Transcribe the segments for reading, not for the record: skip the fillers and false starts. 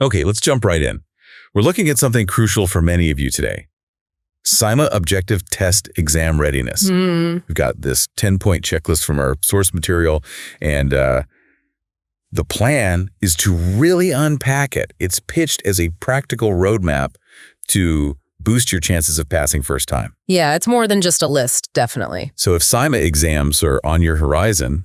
Okay, let's jump right in. We're looking at something crucial for many of you today. CIMA Objective Test Exam Readiness. We've got this 10-point checklist from our source material, and the plan is to really unpack it. It's pitched as a practical roadmap to boost your chances of passing first time. Yeah, it's more than just a list, definitely. So if CIMA exams are on your horizon,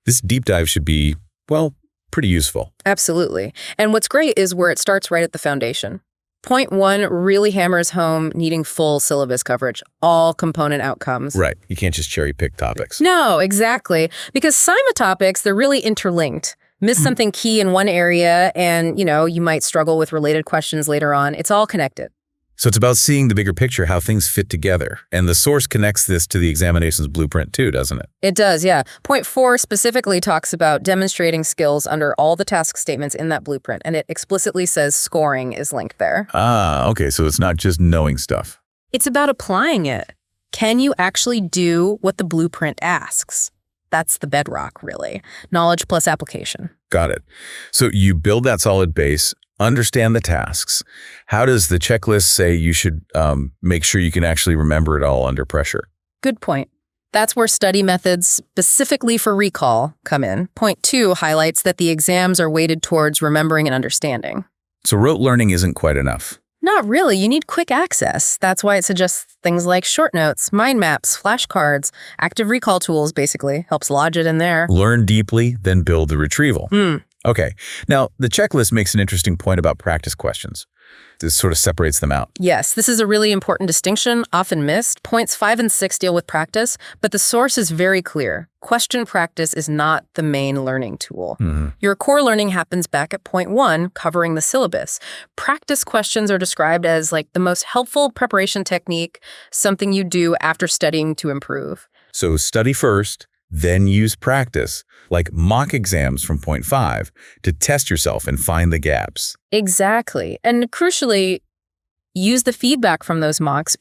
this deep dive should be, well, pretty useful. Absolutely. And what's great is where it starts right at the foundation. Point 1 really hammers home needing full syllabus coverage, all component outcomes. Right. You can't just cherry pick topics. No, exactly. Because CIMA topics, they're really interlinked. Miss something key in one area and, you might struggle with related questions later on. It's all connected. So it's about seeing the bigger picture, how things fit together. And the source connects this to the examination's blueprint too, doesn't it? It does, yeah. Point 4 specifically talks about demonstrating skills under all the task statements in that blueprint, and it explicitly says scoring is linked there. Ah, okay. So it's not just knowing stuff. It's about applying it. Can you actually do what the blueprint asks? That's the bedrock, really. Knowledge plus application. Got it. So you build that solid base, understand the tasks. How does the checklist say you should make sure you can actually remember it all under pressure? Good point. That's where study methods specifically for recall come in. Point 2 highlights that the exams are weighted towards remembering and understanding. So rote learning isn't quite enough. Not really. You need quick access. That's why it suggests things like short notes, mind maps, flashcards, active recall tools, basically. Helps lodge it in there. Learn deeply, then build the retrieval. Okay. Now, the checklist makes an interesting point about practice questions. This sort of separates them out. Yes, this is a really important distinction, often missed. Points 5 and 6 deal with practice, but the source is very clear. Question practice is not the main learning tool. Your core learning happens back at point 1, covering the syllabus. Practice questions are described as like the most helpful preparation technique, something you do after studying to improve. So study first, then use practice, like mock exams from point 5, to test yourself and find the gaps. Exactly. And crucially, use the feedback from those mocks.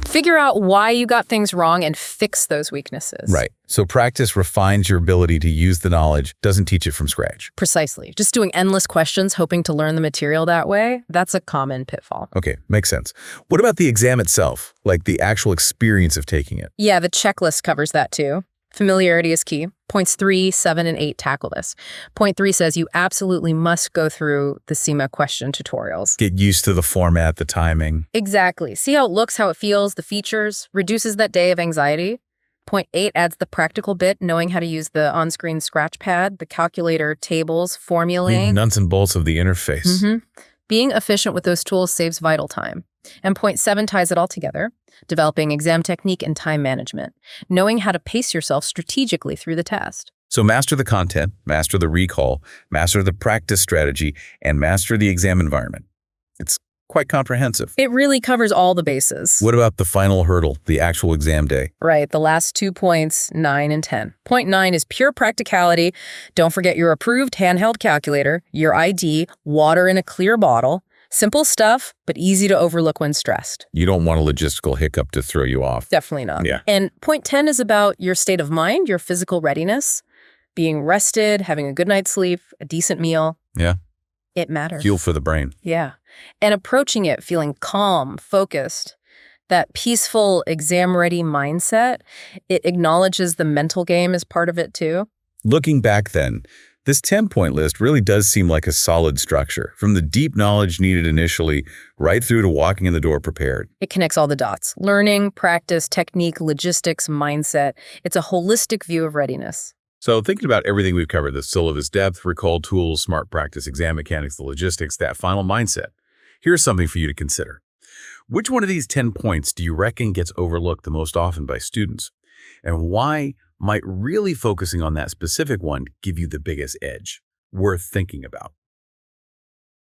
Figure out why you got things wrong and fix those weaknesses. Right. So practice refines your ability to use the knowledge, doesn't teach it from scratch. Precisely. Just doing endless questions, hoping to learn the material that way, that's a common pitfall. Okay, makes sense. What about the exam itself, like the actual experience of taking it? Yeah, the checklist covers that too. Familiarity is key. Points 3, 7, and 8 tackle this. Point 3 says you absolutely must go through the CIMA question tutorials. Get used to the format, the timing. Exactly. See how it looks, how it feels, the features, reduces that day of anxiety. Point 8 adds the practical bit, knowing how to use the on-screen scratch pad, the calculator, tables, formulae. Nuts and bolts of the interface. Being efficient with those tools saves vital time. And point 7 ties it all together, developing exam technique and time management, knowing how to pace yourself strategically through the test. So master the content, master the recall, master the practice strategy, and master the exam environment. It's quite comprehensive. It really covers all the bases. What about the final hurdle, the actual exam day? Right, the last 2 points, 9 and 10. Point 9 is pure practicality. Don't forget your approved handheld calculator, your ID, water in a clear bottle. Simple stuff, but easy to overlook when stressed. You don't want a logistical hiccup to throw you off. Definitely not. Yeah. And point 10 is about your state of mind, your physical readiness, being rested, having a good night's sleep, a decent meal. Yeah. It matters. Fuel for the brain. Yeah. And approaching it feeling calm, focused, that peaceful, exam-ready mindset, it acknowledges the mental game as part of it too. Looking back then, this 10-point list really does seem like a solid structure, from the deep knowledge needed initially right through to walking in the door prepared. It connects all the dots. Learning, practice, technique, logistics, mindset. It's a holistic view of readiness. So thinking about everything we've covered, the syllabus depth, recall tools, smart practice, exam mechanics, the logistics, that final mindset, here's something for you to consider. Which one of these 10 points do you reckon gets overlooked the most often by students? And why might really focusing on that specific one give you the biggest edge? Worth thinking about.